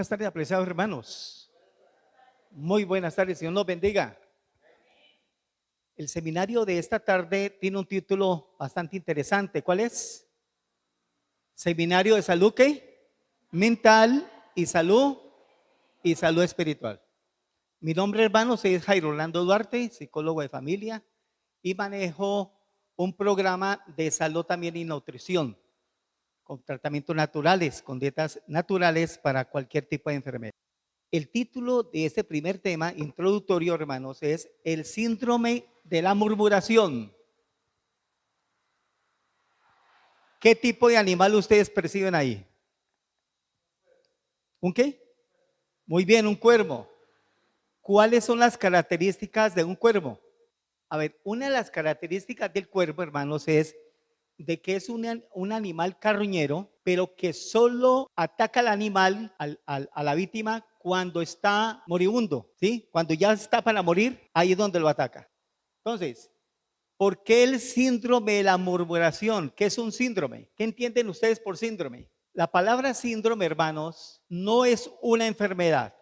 Buenas tardes, apreciados hermanos. Muy buenas tardes, Dios nos bendiga. El seminario de esta tarde tiene un título bastante interesante. ¿Cuál es? Seminario de salud ¿qué? Mental y salud espiritual. Mi nombre, hermanos, es Jairo Orlando Duarte, psicólogo de familia, y manejo un programa de salud también y nutrición, con tratamientos naturales, con dietas naturales para cualquier tipo de enfermedad. El título de este primer tema introductorio, hermanos, es el síndrome de la murmuración. ¿Qué tipo de animal ustedes perciben ahí? ¿Un qué? Muy bien, un cuervo. ¿Cuáles son las características de un cuervo? A ver, una de las características del cuervo, hermanos, es de que es un animal carroñero, pero que solo ataca al animal, a la víctima, cuando está moribundo, ¿sí? Cuando ya está para morir, ahí es donde lo ataca. Entonces, ¿por qué el síndrome de la murmuración? ¿Qué es un síndrome? ¿Qué entienden ustedes por síndrome? La palabra síndrome, hermanos, no es una enfermedad,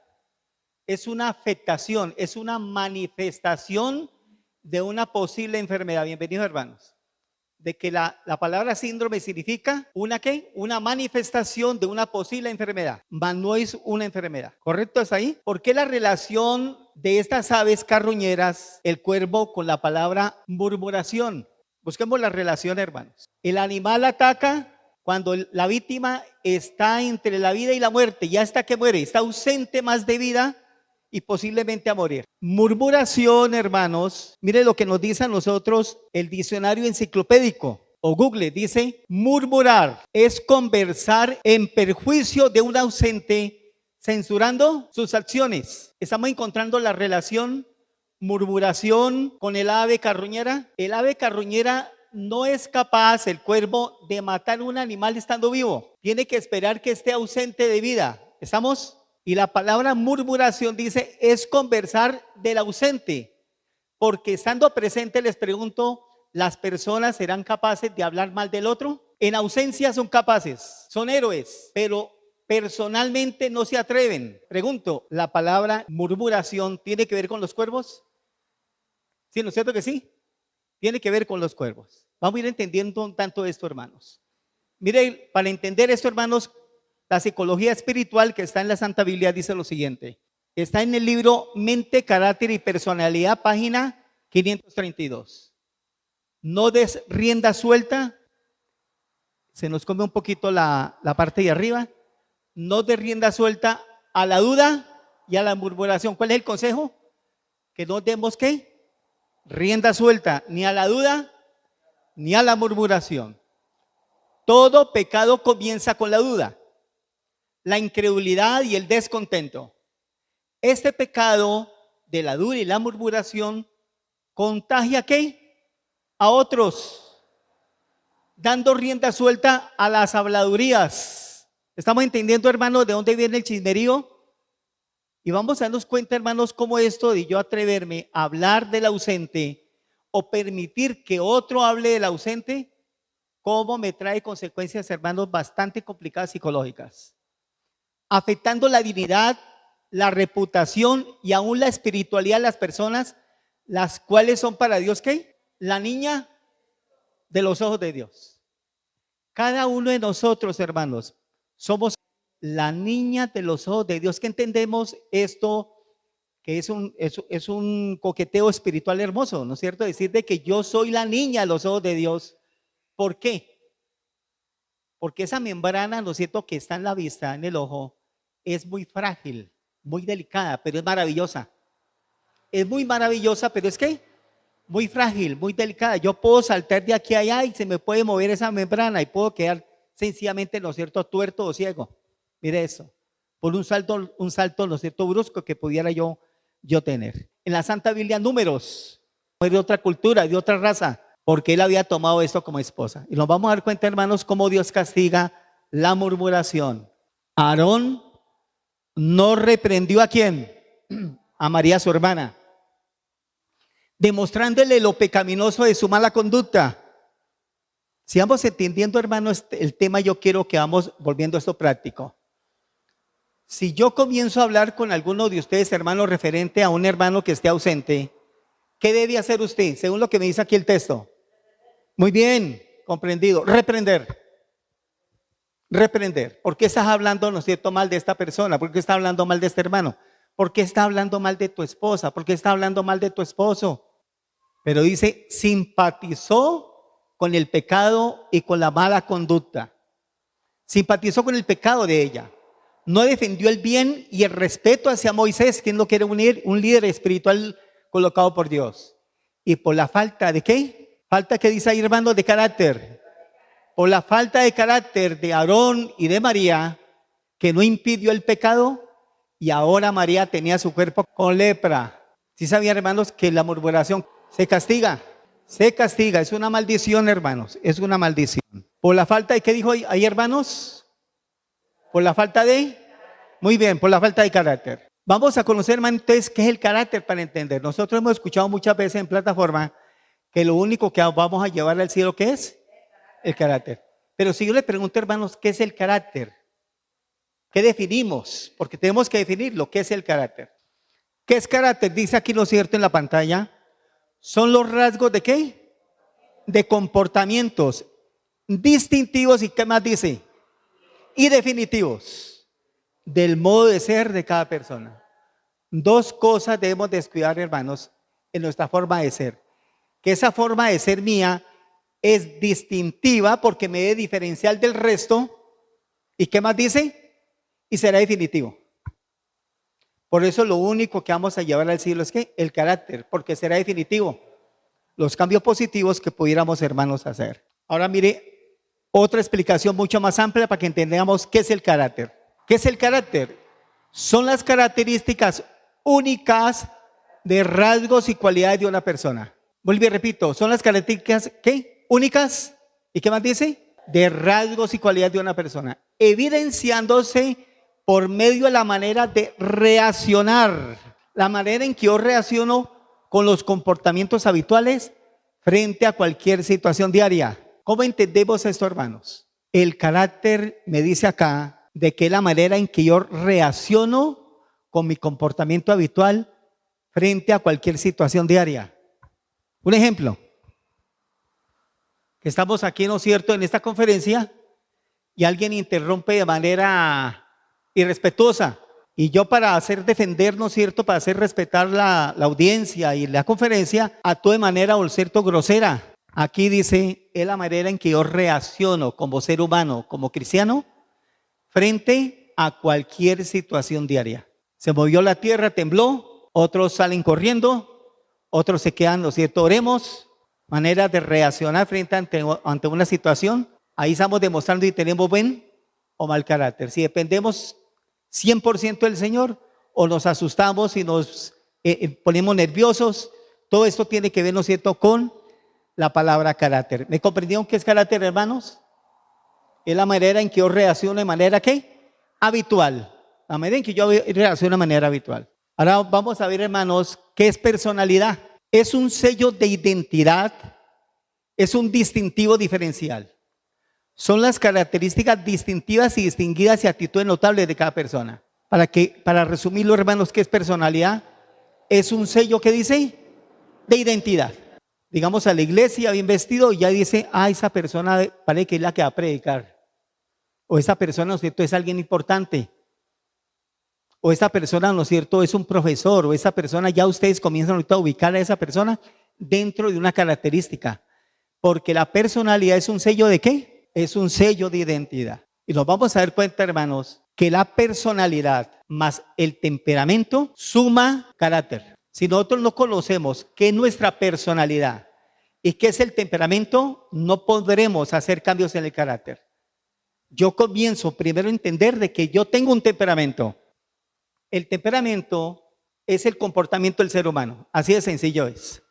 es una afectación, es una manifestación de una posible enfermedad. Bienvenidos, hermanos. De que la palabra síndrome significa una ¿qué? Una manifestación de una posible enfermedad, mas no es una enfermedad. ¿Correcto es ahí? ¿Por qué la relación de estas aves carroñeras, el cuervo, con la palabra murmuración? Busquemos la relación, hermanos. El animal ataca cuando la víctima está entre la vida y la muerte, ya está que muere, está ausente más de vida y posiblemente a morir. Murmuración, hermanos, mire lo que nos dice a nosotros el diccionario enciclopédico o Google. Dice: murmurar es conversar en perjuicio de un ausente, censurando sus acciones. Estamos encontrando la relación murmuración con el ave carroñera. El ave carroñera no es capaz, el cuervo, de matar un animal estando vivo. Tiene que esperar que esté ausente de vida. ¿Estamos? Y la palabra murmuración dice es conversar del ausente, porque estando presente, les pregunto, ¿las personas serán capaces de hablar mal del otro? En ausencia son capaces, son héroes, pero personalmente no se atreven. Pregunto, ¿la palabra murmuración tiene que ver con los cuervos? ¿Sí, no es cierto que sí? Tiene que ver con los cuervos. Vamos a ir entendiendo un tanto esto, hermanos. Miren, para entender esto, hermanos, la psicología espiritual que está en la Santa Biblia dice lo siguiente. Está en el libro Mente, Carácter y Personalidad, página 532. No des rienda suelta. Se nos come un poquito la parte de arriba. No des rienda suelta a la duda y a la murmuración. ¿Cuál es el consejo? Que no demos ¿qué? Rienda suelta ni a la duda ni a la murmuración. Todo pecado comienza con la duda, la incredulidad y el descontento. Este pecado de la duda y la murmuración contagia ¿qué? A otros, dando rienda suelta a las habladurías. ¿Estamos entendiendo, hermanos, de dónde viene el chismerío? Y vamos a darnos cuenta, hermanos, cómo esto de yo atreverme a hablar del ausente o permitir que otro hable del ausente, cómo me trae consecuencias, hermanos, bastante complicadas psicológicas, afectando la dignidad, la reputación y aún la espiritualidad de las personas, las cuales son para Dios ¿qué? La niña de los ojos de Dios. Cada uno de nosotros, hermanos, somos la niña de los ojos de Dios. ¿Qué entendemos esto? Que es un coqueteo espiritual hermoso, ¿no es cierto? Decir de que yo soy la niña de los ojos de Dios. ¿Por qué? Porque esa membrana, ¿no es cierto?, que está en la vista, en el ojo, es muy frágil, muy delicada, pero es maravillosa. Es muy maravillosa, pero es que muy frágil, muy delicada. Yo puedo saltar de aquí a allá y se me puede mover esa membrana y puedo quedar sencillamente, ¿no es cierto?, tuerto o ciego. Mire eso, por un salto, ¿no es cierto?, brusco que pudiera yo tener. En la Santa Biblia, Números, de otra cultura, de otra raza, porque él había tomado esto como esposa. Y nos vamos a dar cuenta, hermanos, cómo Dios castiga la murmuración. Aarón no reprendió ¿a quién? A María, su hermana, demostrándole lo pecaminoso de su mala conducta. Si vamos entendiendo, hermanos, el tema, yo quiero que vamos volviendo a esto práctico. Si yo comienzo a hablar con alguno de ustedes, hermano, referente a un hermano que esté ausente, ¿qué debe hacer usted? Según lo que me dice aquí el texto. Muy bien, comprendido. Reprender. Reprender. ¿Por qué estás hablando, no es cierto, mal de esta persona? ¿Por qué está hablando mal de este hermano? ¿Por qué está hablando mal de tu esposa? ¿Por qué está hablando mal de tu esposo? Pero dice, simpatizó con el pecado y con la mala conducta. Simpatizó con el pecado de ella. No defendió el bien y el respeto hacia Moisés, quien lo quiere unir, un líder espiritual colocado por Dios. Y por la falta de ¿qué? Falta que dice ahí, hermano, de carácter. Por la falta de carácter de Aarón y de María, que no impidió el pecado, y ahora María tenía su cuerpo con lepra. ¿Sí sabían, hermanos, que la murmuración se castiga? Se castiga, es una maldición, hermanos, es una maldición. Por la falta de, ¿qué dijo ahí, hermanos? Por la falta de, muy bien, por la falta de carácter. Vamos a conocer, hermanos, entonces, qué es el carácter para entender. Nosotros hemos escuchado muchas veces en plataforma que lo único que vamos a llevar al cielo, ¿qué es? El carácter. Pero si yo le pregunto, hermanos, ¿qué es el carácter? ¿Qué definimos? Porque tenemos que definirlo. ¿Qué es el carácter? ¿Qué es carácter? Dice aquí, lo cierto, en la pantalla. Son los rasgos de ¿qué? De comportamientos distintivos y ¿qué más dice? Y definitivos del modo de ser de cada persona. Dos cosas debemos descuidar, hermanos, en nuestra forma de ser. Que esa forma de ser mía es distintiva porque me debe diferencial del resto. ¿Y qué más dice? Y será definitivo. Por eso lo único que vamos a llevar al cielo es ¿qué? El carácter, porque será definitivo. Los cambios positivos que pudiéramos, hermanos, hacer. Ahora mire, otra explicación mucho más amplia para que entendamos qué es el carácter. ¿Qué es el carácter? Son las características únicas de rasgos y cualidades de una persona. Vuelvo y repito, son las características ¿qué? Únicas. ¿Y qué más dice? De rasgos y cualidades de una persona, evidenciándose por medio de la manera de reaccionar, la manera en que yo reacciono con los comportamientos habituales frente a cualquier situación diaria. ¿Cómo entendemos esto, hermanos? El carácter me dice acá de que la manera en que yo reacciono con mi comportamiento habitual frente a cualquier situación diaria. Un ejemplo, que estamos aquí, ¿no es cierto?, en esta conferencia y alguien interrumpe de manera irrespetuosa. Y yo para hacer defender, ¿no es cierto?, para hacer respetar la audiencia y la conferencia, actúo de manera, ¿no es cierto?, grosera. Aquí dice, es la manera en que yo reacciono como ser humano, como cristiano, frente a cualquier situación diaria. Se movió la tierra, tembló, otros salen corriendo, otros se quedan, ¿no es cierto?, oremos, manera de reaccionar frente ante una situación. Ahí estamos demostrando si tenemos buen o mal carácter. Si dependemos 100% del Señor o nos asustamos y nos ponemos nerviosos, todo esto tiene que ver, ¿no es cierto?, con la palabra carácter. ¿Me comprendieron qué es carácter, hermanos? Es la manera en que yo reacciono de manera ¿qué? Habitual. La manera en que yo reacciono de manera habitual. Ahora vamos a ver, hermanos, ¿qué es personalidad? Es un sello de identidad, es un distintivo diferencial. Son las características distintivas y distinguidas y actitudes notables de cada persona. Para resumirlo, hermanos, ¿qué es personalidad? Es un sello que dice de identidad. Digamos a la iglesia bien vestido y ya dice, esa persona parece que es la que va a predicar. O esa persona, ¿no es cierto?, es alguien importante. O esa persona, ¿no es cierto?, es un profesor. O esa persona, ya ustedes comienzan ahorita a ubicar a esa persona dentro de una característica. Porque la personalidad es un sello ¿de qué? Es un sello de identidad. Y nos vamos a dar cuenta, hermanos, que la personalidad más el temperamento suma carácter. Si nosotros no conocemos qué es nuestra personalidad y qué es el temperamento, no podremos hacer cambios en el carácter. Yo comienzo primero a entender de que yo tengo un temperamento. El temperamento es el comportamiento del ser humano. Así de sencillo es.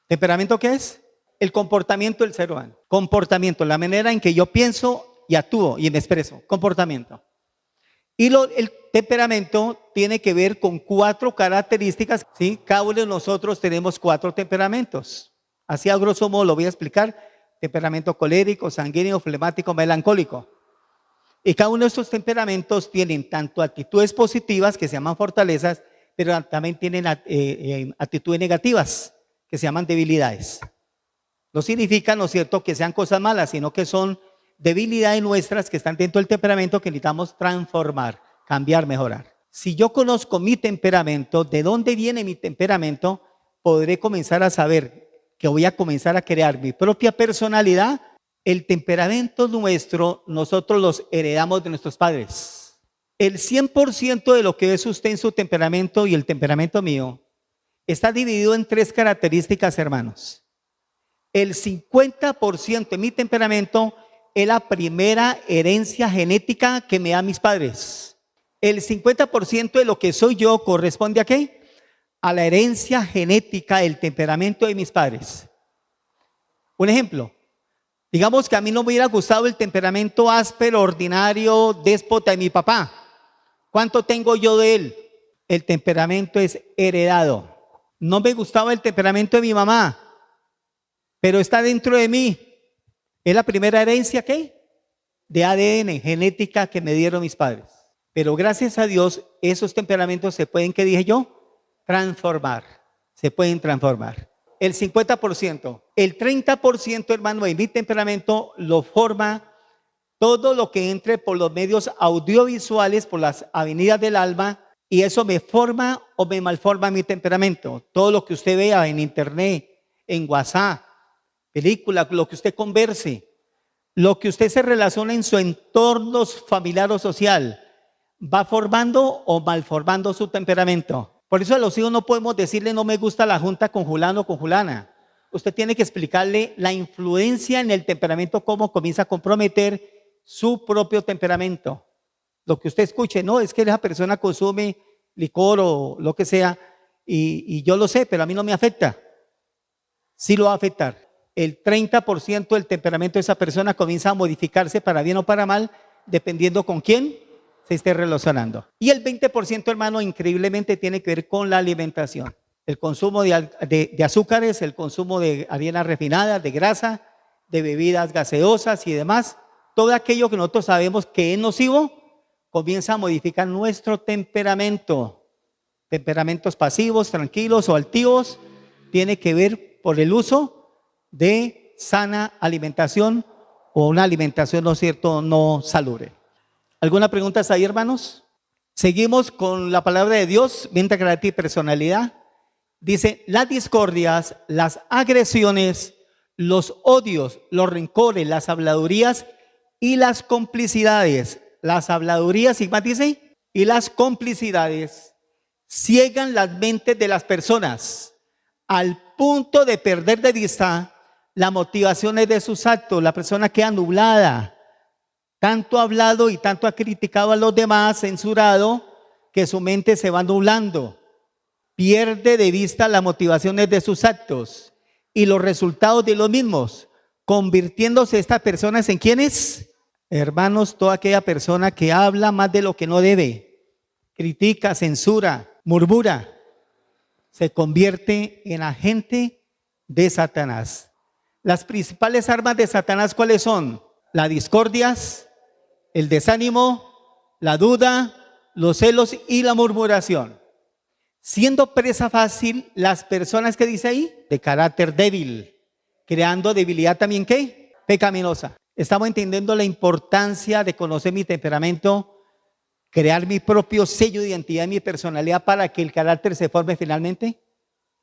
¿Temperamento qué es? El comportamiento del ser humano. Comportamiento, la manera en que yo pienso y actúo y me expreso. Comportamiento. Y el temperamento tiene que ver con 4 características, ¿sí? Cada uno de nosotros tenemos 4 temperamentos. Así a grosso modo lo voy a explicar. Temperamento colérico, sanguíneo, flemático, melancólico. Y cada uno de estos temperamentos tienen tanto actitudes positivas, que se llaman fortalezas, pero también tienen actitudes negativas, que se llaman debilidades. No significa, ¿no es cierto?, que sean cosas malas, sino que son debilidades nuestras que están dentro del temperamento que necesitamos transformar, cambiar, mejorar. Si yo conozco mi temperamento, de dónde viene mi temperamento, podré comenzar a saber que voy a comenzar a crear mi propia personalidad. El temperamento nuestro, nosotros los heredamos de nuestros padres. El 100% de lo que es usted en su temperamento y el temperamento mío está dividido en 3 características, hermanos. El 50% de mi temperamento es la primera herencia genética que me dan mis padres. El 50% de lo que soy yo corresponde ¿a qué? A la herencia genética del temperamento de mis padres. Un ejemplo, digamos que a mí no me hubiera gustado el temperamento áspero, ordinario, déspota de mi papá. ¿Cuánto tengo yo de él? El temperamento es heredado. No me gustaba el temperamento de mi mamá, pero está dentro de mí. Es la primera herencia, ¿qué? De ADN, genética que me dieron mis padres. Pero gracias a Dios, esos temperamentos se pueden, ¿qué dije yo? Transformar. Se pueden transformar. El 50%. El 30%, hermano, de mi temperamento lo forma todo lo que entre por los medios audiovisuales, por las avenidas del alma, y eso me forma o me malforma mi temperamento. Todo lo que usted vea en internet, en WhatsApp, película, lo que usted converse, lo que usted se relaciona en su entorno familiar o social, va formando o malformando su temperamento. Por eso a los hijos no podemos decirle no me gusta la junta con fulano o con fulana. Usted tiene que explicarle la influencia en el temperamento, cómo comienza a comprometer su propio temperamento. Lo que usted escuche, no, es que esa persona consume licor o lo que sea, y yo lo sé, pero a mí no me afecta. Sí lo va a afectar. El 30% del temperamento de esa persona comienza a modificarse para bien o para mal, dependiendo con quién se esté relacionando. Y el 20%, hermano, increíblemente tiene que ver con la alimentación. El consumo de azúcares, el consumo de harinas refinadas, de grasa, de bebidas gaseosas y demás. Todo aquello que nosotros sabemos que es nocivo, comienza a modificar nuestro temperamento. Temperamentos pasivos, tranquilos o altivos, tiene que ver por el uso de sana alimentación o una alimentación, ¿no es cierto?, no salubre. ¿Alguna pregunta ahí, hermanos? Seguimos con la palabra de Dios, mente, carácter y personalidad. Dice, las discordias, las agresiones, los odios, los rencores, las habladurías y las complicidades. Las habladurías, ¿y más dice? Y las complicidades ciegan las mentes de las personas al punto de perder de vista las motivaciones de sus actos. La persona queda nublada. Tanto ha hablado y tanto ha criticado a los demás, censurado, que su mente se va nublando. Pierde de vista las motivaciones de sus actos y los resultados de los mismos, convirtiéndose estas personas en ¿quiénes? Hermanos, toda aquella persona que habla más de lo que no debe, critica, censura, murmura, se convierte en agente de Satanás. Las principales armas de Satanás, ¿cuáles son? Las discordias, el desánimo, la duda, los celos y la murmuración. Siendo presa fácil las personas que dice ahí, de carácter débil, creando debilidad también ¿qué? Pecaminosa. Estamos entendiendo la importancia de conocer mi temperamento, crear mi propio sello de identidad y mi personalidad para que el carácter se forme finalmente.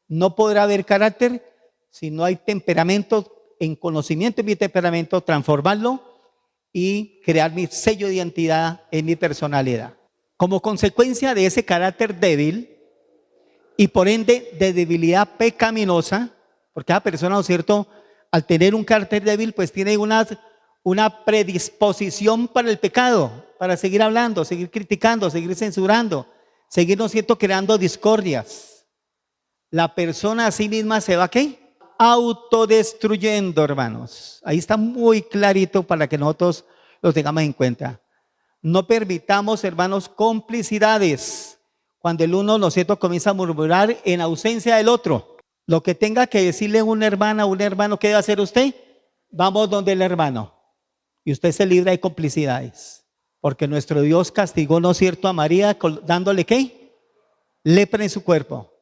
No podrá haber carácter si no hay temperamento, en conocimiento de mi temperamento, transformarlo y crear mi sello de identidad en mi personalidad. Como consecuencia de ese carácter débil y por ende de debilidad pecaminosa, porque cada persona, ¿no es cierto?, al tener un carácter débil, pues tiene una predisposición para el pecado, para seguir hablando, seguir criticando, seguir censurando, seguir, ¿no es cierto?, creando discordias. La persona a sí misma se va, ¿qué? Autodestruyendo, hermanos. Ahí está muy clarito para que nosotros lo tengamos en cuenta. No permitamos, hermanos, complicidades. Cuando el uno, ¿no es cierto?, comienza a murmurar en ausencia del otro. Lo que tenga que decirle una hermana o un hermano, ¿qué debe hacer usted? Vamos donde el hermano. Y usted se libra de complicidades. Porque nuestro Dios castigó, ¿no es cierto?, a María dándole ¿qué? Lepra en su cuerpo,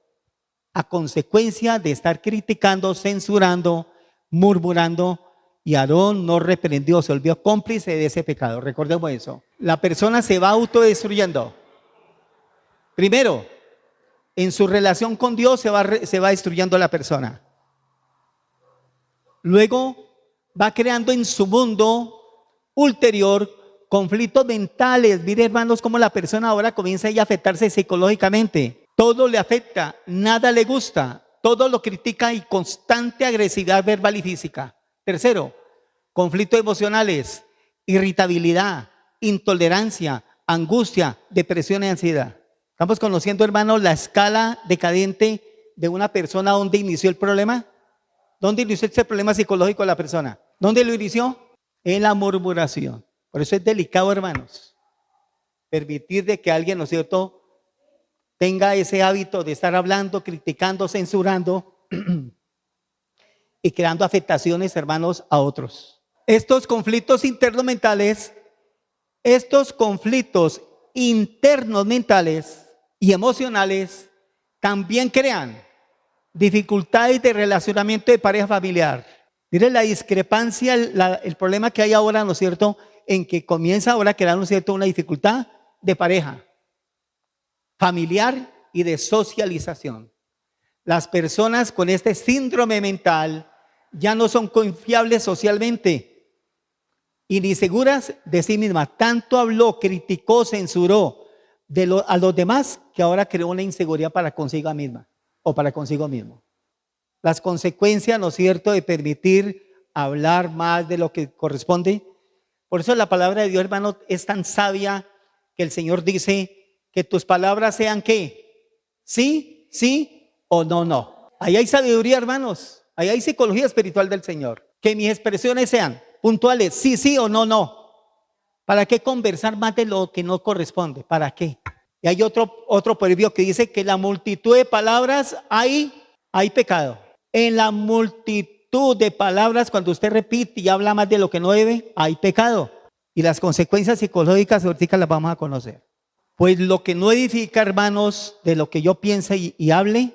a consecuencia de estar criticando, censurando, murmurando, y Aarón no reprendió, se volvió cómplice de ese pecado. Recordemos eso. La persona se va autodestruyendo. Primero, en su relación con Dios se va destruyendo la persona. Luego va creando en su mundo ulterior conflictos mentales. Mire, hermanos, cómo la persona ahora comienza a afectarse psicológicamente. Todo le afecta, nada le gusta, todo lo critica y constante agresividad verbal y física. Tercero, conflictos emocionales, irritabilidad, intolerancia, angustia, depresión y ansiedad. Estamos conociendo, hermanos, la escala decadente de una persona. ¿Dónde inició el problema? ¿Dónde inició ese problema psicológico de la persona? ¿Dónde lo inició? En la murmuración. Por eso es delicado, hermanos, permitir de que alguien, ¿no es cierto?, tenga ese hábito de estar hablando, criticando, censurando y creando afectaciones, hermanos, a otros. Estos conflictos internos mentales, y emocionales también crean dificultades de relacionamiento de pareja familiar. Mire la discrepancia, el problema que hay ahora, ¿no es cierto?, en que comienza ahora a crear, ¿no es cierto?, una dificultad de pareja, familiar y de socialización. Las personas con este síndrome mental ya no son confiables socialmente y ni seguras de sí mismas. Tanto habló, criticó, censuró a los demás que ahora creó una inseguridad para consigo misma o para consigo mismo. Las consecuencias, ¿no es cierto?, de permitir hablar más de lo que corresponde. Por eso la palabra de Dios, hermano, es tan sabia que el Señor dice que tus palabras sean ¿qué? Sí, sí o no, no. Ahí hay sabiduría, hermanos. Ahí hay psicología espiritual del Señor. Que mis expresiones sean puntuales, sí, sí o no, no. ¿Para qué conversar más de lo que no corresponde? ¿Para qué? Y hay otro proverbio que dice que en la multitud de palabras hay pecado. En la multitud de palabras, cuando usted repite y habla más de lo que no debe, hay pecado. Y las consecuencias psicológicas ahorita las vamos a conocer. Pues lo que no edifica, hermanos, de lo que yo piense y hable,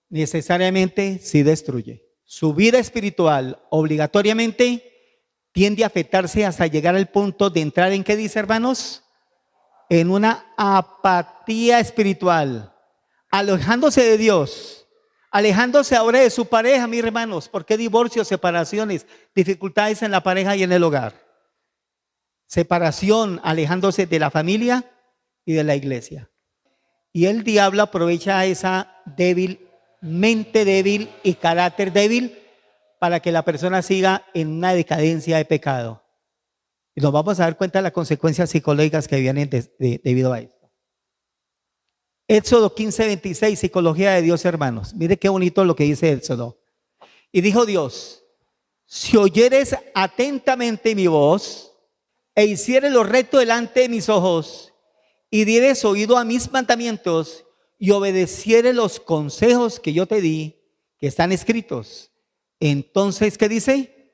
necesariamente sí destruye. Su vida espiritual obligatoriamente tiende a afectarse hasta llegar al punto de entrar en, ¿qué dice, hermanos? En una apatía espiritual, alejándose de Dios, alejándose ahora de su pareja, mis hermanos. ¿Por qué divorcios, separaciones, dificultades en la pareja y en el hogar? Separación, alejándose de la familia y de la iglesia. Y el diablo aprovecha esa mente débil y carácter débil para que la persona siga en una decadencia de pecado. Y nos vamos a dar cuenta de las consecuencias psicológicas que vienen debido a esto. Éxodo 15:26, psicología de Dios, hermanos. Mire qué bonito lo que dice Éxodo. Y dijo Dios: si oyeres atentamente mi voz e hicieres lo recto delante de mis ojos y dieres oído a mis mandamientos y obedecieres los consejos que yo te di, que están escritos, entonces, ¿qué dice?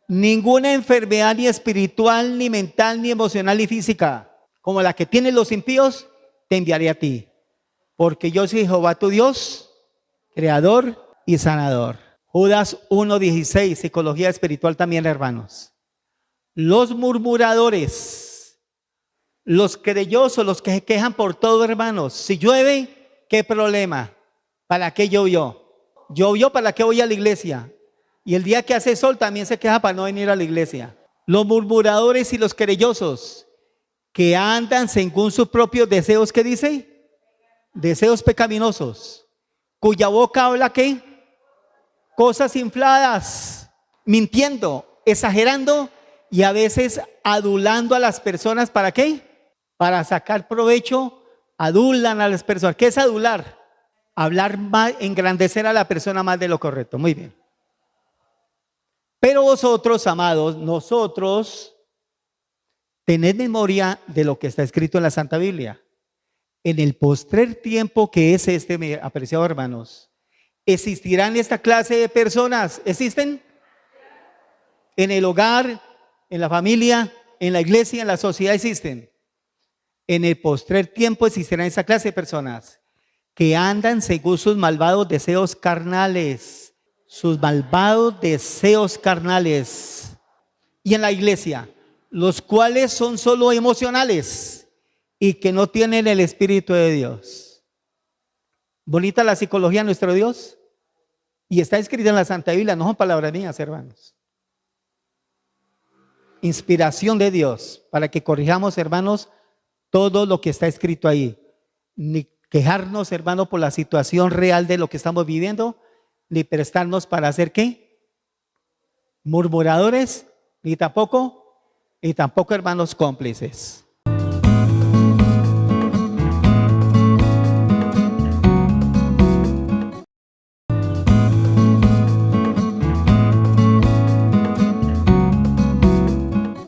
Ninguna enfermedad, ni espiritual, ni mental, ni emocional, ni física, como la que tienen los impíos, te enviaré a ti. Porque yo soy Jehová tu Dios, creador y sanador. Judas 1:16, psicología espiritual también, hermanos. Los murmuradores, los querellosos, los que se quejan por todo, hermanos. Si llueve, ¿qué problema? ¿Para qué llovió? Llovió, ¿para qué voy a la iglesia? Y el día que hace sol también se queja para no venir a la iglesia. Los murmuradores y los querellosos que andan según sus propios deseos, ¿qué dice? Deseos pecaminosos, cuya boca habla ¿qué? Cosas infladas, mintiendo, exagerando y a veces adulando a las personas. ¿Para qué? Para sacar provecho, adulan a las personas. ¿Qué es adular? Hablar más, engrandecer a la persona más de lo correcto. Muy bien. Pero vosotros, amados, nosotros, tened memoria de lo que está escrito en la Santa Biblia. En el postrer tiempo que es este, mis apreciados hermanos, existirán esta clase de personas. ¿Existen? En el hogar, en la familia, en la iglesia y en la sociedad existen. En el postrer tiempo existirán esa clase de personas que andan según sus malvados deseos carnales. Sus malvados deseos carnales. Y en la iglesia, los cuales son solo emocionales y que no tienen el Espíritu de Dios. Bonita la psicología de nuestro Dios. Y está escrita en la Santa Biblia, no son palabras mías, hermanos. Inspiración de Dios para que corrijamos, hermanos, todo lo que está escrito ahí. Ni quejarnos, hermano, por la situación real de lo que estamos viviendo, ni prestarnos para hacer ¿qué? Murmuradores, ni tampoco, hermanos, cómplices.